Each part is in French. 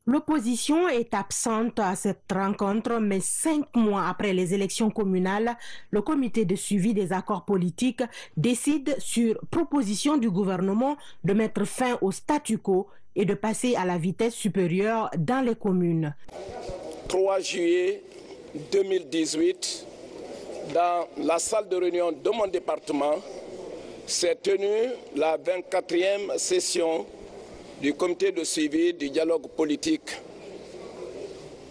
L'opposition est absente à cette rencontre, mais 5 mois après les élections communales, le comité de suivi des accords politiques décide sur proposition du gouvernement de mettre fin au statu quo et de passer à la vitesse supérieure dans les communes. 3 juillet 2018, dans la salle de réunion de mon département, s'est tenue la 24e session du comité de suivi du dialogue politique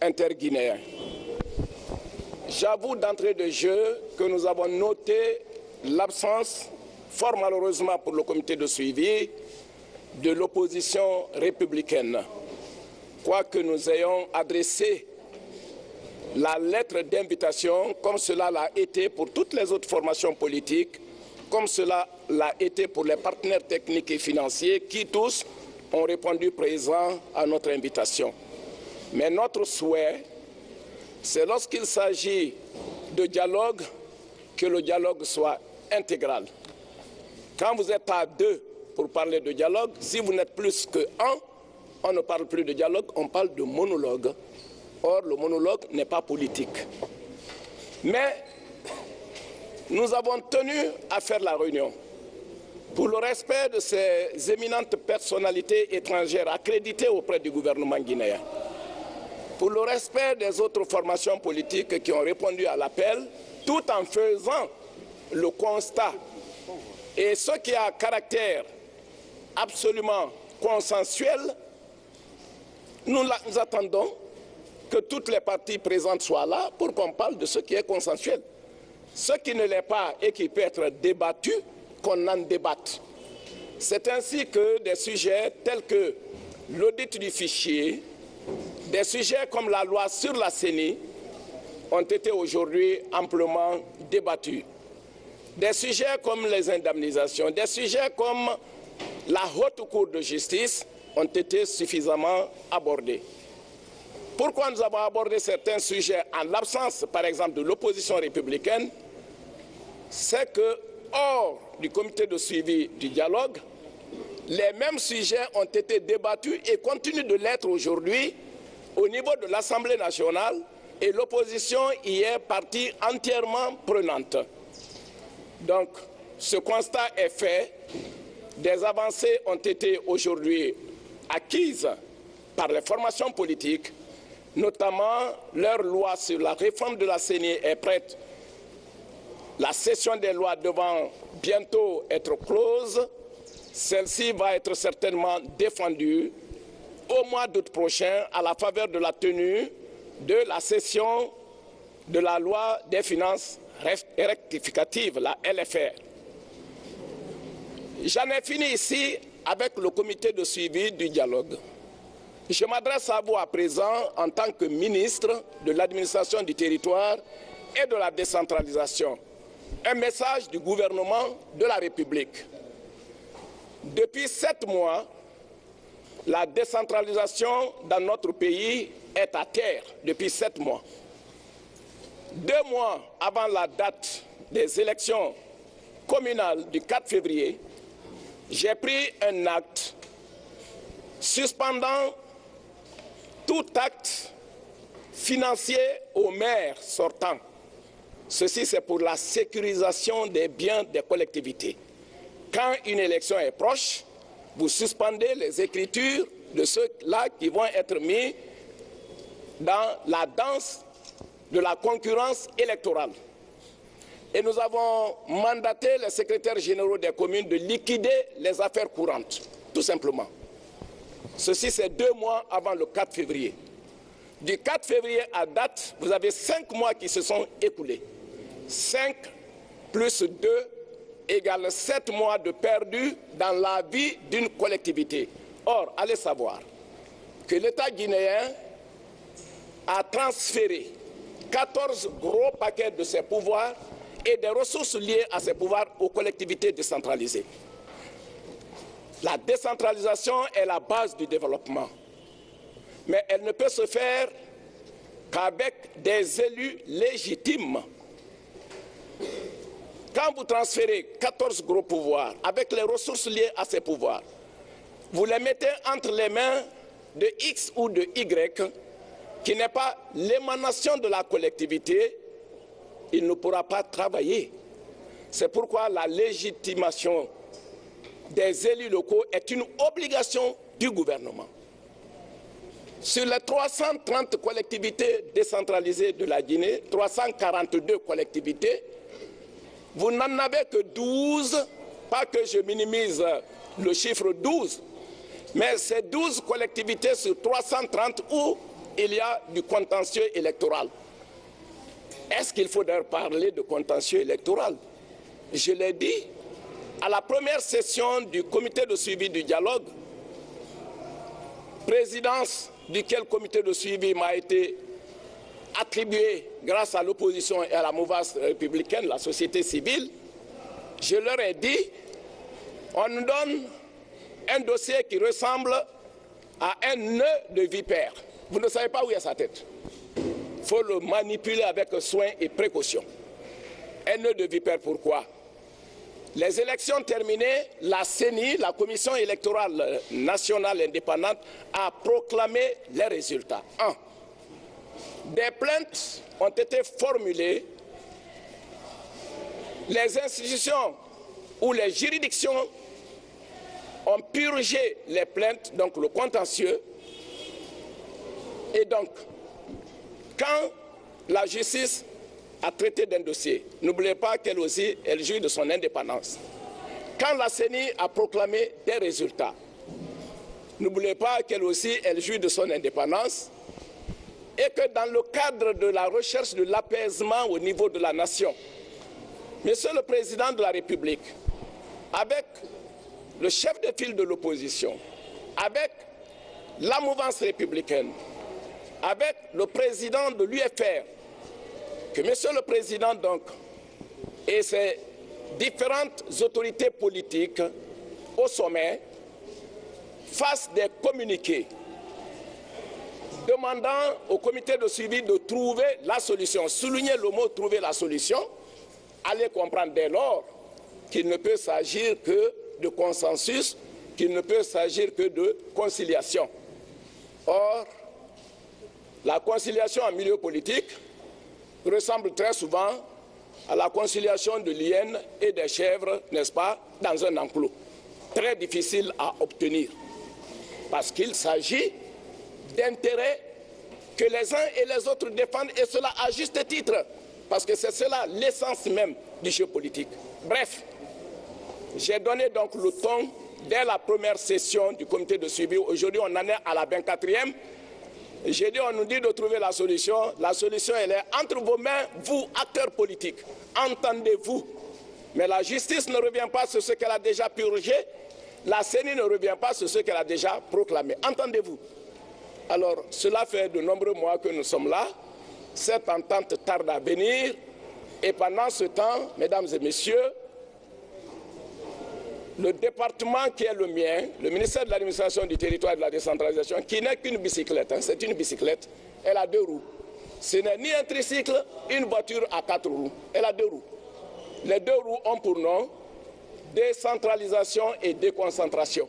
interguinéen. J'avoue d'entrée de jeu que nous avons noté l'absence, fort malheureusement pour le comité de suivi, de l'opposition républicaine. Quoique nous ayons adressé la lettre d'invitation, comme cela l'a été pour toutes les autres formations politiques, comme cela l'a été pour les partenaires techniques et financiers, qui tous ont répondu présents à notre invitation. Mais notre souhait, c'est lorsqu'il s'agit de dialogue, que le dialogue soit intégral. Quand vous êtes à 2 pour parler de dialogue, si vous n'êtes plus que 1, on ne parle plus de dialogue, on parle de monologue. Or, le monologue n'est pas politique. Mais nous avons tenu à faire la réunion pour le respect de ces éminentes personnalités étrangères accréditées auprès du gouvernement guinéen, pour le respect des autres formations politiques qui ont répondu à l'appel, tout en faisant le constat. Et ce qui a caractère absolument consensuel, nous attendons que toutes les parties présentes soient là pour qu'on parle de ce qui est consensuel. Ce qui ne l'est pas et qui peut être débattu, qu'on en débatte. C'est ainsi que des sujets tels que l'audit du fichier, des sujets comme la loi sur la CENI ont été aujourd'hui amplement débattus. Des sujets comme les indemnisations, des sujets comme la haute cour de justice ont été suffisamment abordés. Pourquoi nous avons abordé certains sujets en l'absence, par exemple, de l'opposition républicaine? C'est que, hors du comité de suivi du dialogue, les mêmes sujets ont été débattus et continuent de l'être aujourd'hui au niveau de l'Assemblée nationale et l'opposition y est partie entièrement prenante. Donc, ce constat est fait. Des avancées ont été aujourd'hui acquises par les formations politiques, notamment leur loi sur la réforme de la CENI est prête. La session des lois devant bientôt être close, celle-ci va être certainement défendue au mois d'août prochain à la faveur de la tenue de la session de la loi des finances rectificatives, la LFR. J'en ai fini ici avec le comité de suivi du dialogue. Je m'adresse à vous à présent en tant que ministre de l'administration du territoire et de la décentralisation. Un message du gouvernement de la République. Depuis 7 mois, la décentralisation dans notre pays est à terre depuis 7 mois. 2 mois avant la date des élections communales du 4 février, j'ai pris un acte suspendant tout acte financier aux maires sortants. Ceci, c'est pour la sécurisation des biens des collectivités. Quand une élection est proche, vous suspendez les écritures de ceux-là qui vont être mis dans la danse de la concurrence électorale. Et nous avons mandaté les secrétaires généraux des communes de liquider les affaires courantes, tout simplement. Ceci, c'est 2 mois avant le 4 février. Du 4 février à date, vous avez 5 mois qui se sont écoulés. 5 plus 2 égale 7 mois de perdu dans la vie d'une collectivité. Or, allez savoir que l'État guinéen a transféré 14 gros paquets de ses pouvoirs et des ressources liées à ces pouvoirs aux collectivités décentralisées. La décentralisation est la base du développement, mais elle ne peut se faire qu'avec des élus légitimes. Quand vous transférez 14 gros pouvoirs avec les ressources liées à ces pouvoirs, vous les mettez entre les mains de X ou de Y qui n'est pas l'émanation de la collectivité, il ne pourra pas travailler. C'est pourquoi la légitimation des élus locaux est une obligation du gouvernement. Sur les 330 collectivités décentralisées de la Guinée, 342 collectivités, vous n'en avez que 12, pas que je minimise le chiffre 12, mais c'est 12 collectivités sur 330 où il y a du contentieux électoral. Est-ce qu'il faut d'ailleurs parler de contentieux électoral? Je l'ai dit, à la première session du comité de suivi du dialogue, présidence duquel comité de suivi m'a été attribué grâce à l'opposition et à la mouvance républicaine, la société civile, je leur ai dit, on nous donne un dossier qui ressemble à un nœud de vipère. Vous ne savez pas où est sa tête. Il faut le manipuler avec soin et précaution. Un nœud de vipère, pourquoi? Les élections terminées, la CENI, la Commission électorale nationale indépendante, a proclamé les résultats. 1. Des plaintes ont été formulées. Les institutions ou les juridictions ont purgé les plaintes, donc le contentieux. Et donc, quand la justice a traité d'un dossier, n'oubliez pas qu'elle aussi, elle jouit de son indépendance. Quand la CENI a proclamé des résultats, n'oubliez pas qu'elle aussi, elle jouit de son indépendance et que dans le cadre de la recherche de l'apaisement au niveau de la nation, Monsieur le Président de la République, avec le chef de file de l'opposition, avec la mouvance républicaine, avec le président de l'UFR, que Monsieur le Président donc et ses différentes autorités politiques au sommet fassent des communiqués demandant au comité de suivi de trouver la solution. Soulignez le mot « trouver la solution », allez comprendre dès lors qu'il ne peut s'agir que de consensus, qu'il ne peut s'agir que de conciliation. Or, la conciliation en milieu politique ressemble très souvent à la conciliation de l'hyène et des chèvres, n'est-ce pas, dans un enclos. Très difficile à obtenir, parce qu'il s'agit d'intérêts que les uns et les autres défendent, et cela à juste titre, parce que c'est cela l'essence même du jeu politique. Bref, j'ai donné donc le ton dès la première session du comité de suivi. Aujourd'hui, on en est à la 24e. J'ai dit, on nous dit de trouver la solution. La solution, elle est entre vos mains, vous, acteurs politiques. Entendez-vous. Mais la justice ne revient pas sur ce qu'elle a déjà purgé. La CENI ne revient pas sur ce qu'elle a déjà proclamé. Entendez-vous. Alors, cela fait de nombreux mois que nous sommes là. Cette entente tarde à venir. Et pendant ce temps, mesdames et messieurs, le département qui est le mien, le ministère de l'administration du territoire et de la décentralisation, qui n'est qu'une bicyclette, c'est une bicyclette, elle a 2 roues. Ce n'est ni un tricycle, une voiture à 4 roues, elle a 2 roues. Les 2 roues ont pour nom décentralisation et déconcentration.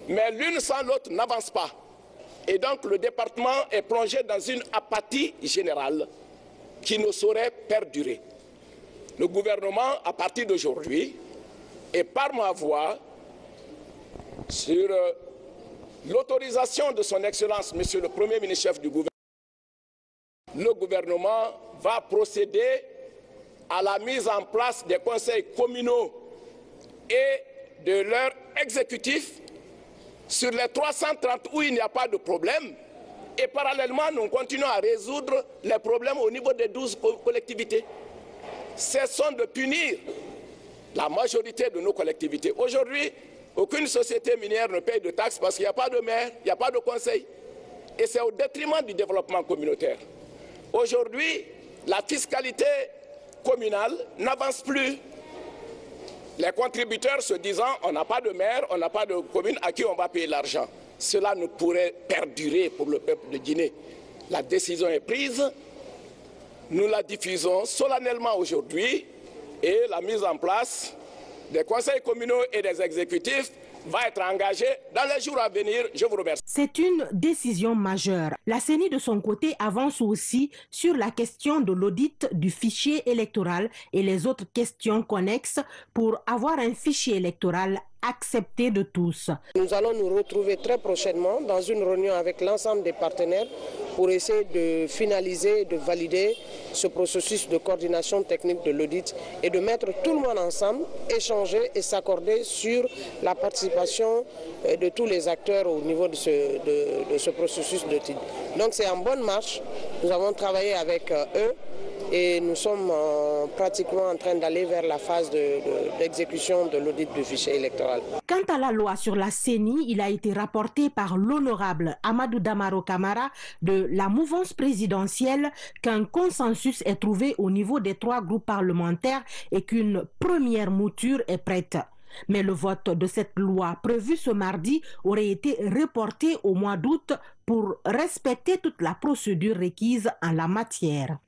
Mais l'une sans l'autre n'avance pas. Et donc le département est plongé dans une apathie générale qui ne saurait perdurer. Le gouvernement, à partir d'aujourd'hui, et par ma voix, sur l'autorisation de son Excellence, Monsieur le Premier ministre-chef du gouvernement, le gouvernement va procéder à la mise en place des conseils communaux et de leur exécutif sur les 330 où il n'y a pas de problème. Et parallèlement, nous continuons à résoudre les problèmes au niveau des 12 collectivités. Cessons de punir la majorité de nos collectivités. Aujourd'hui, aucune société minière ne paye de taxes parce qu'il n'y a pas de maire, il n'y a pas de conseil. Et c'est au détriment du développement communautaire. Aujourd'hui, la fiscalité communale n'avance plus. Les contributeurs se disant, on n'a pas de maire, on n'a pas de commune, à qui on va payer l'argent. Cela ne pourrait perdurer pour le peuple de Guinée. La décision est prise, nous la diffusons solennellement aujourd'hui, et la mise en place des conseils communaux et des exécutifs va être engagée dans les jours à venir. Je vous remercie. C'est une décision majeure. La CENI, de son côté, avance aussi sur la question de l'audit du fichier électoral et les autres questions connexes pour avoir un fichier électoral accepté de tous. Nous allons nous retrouver très prochainement dans une réunion avec l'ensemble des partenaires pour essayer de finaliser, de valider ce processus de coordination technique de l'audit et de mettre tout le monde ensemble, échanger et s'accorder sur la participation de tous les acteurs au niveau de ce processus d'audit. Donc c'est en bonne marche. Nous avons travaillé avec eux. Et nous sommes pratiquement en train d'aller vers la phase d'exécution de l'audit du fichier électoral. Quant à la loi sur la CENI, il a été rapporté par l'honorable Amadou Damaro Camara de la mouvance présidentielle qu'un consensus est trouvé au niveau des 3 groupes parlementaires et qu'une première mouture est prête. Mais le vote de cette loi prévue ce mardi aurait été reporté au mois d'août pour respecter toute la procédure requise en la matière.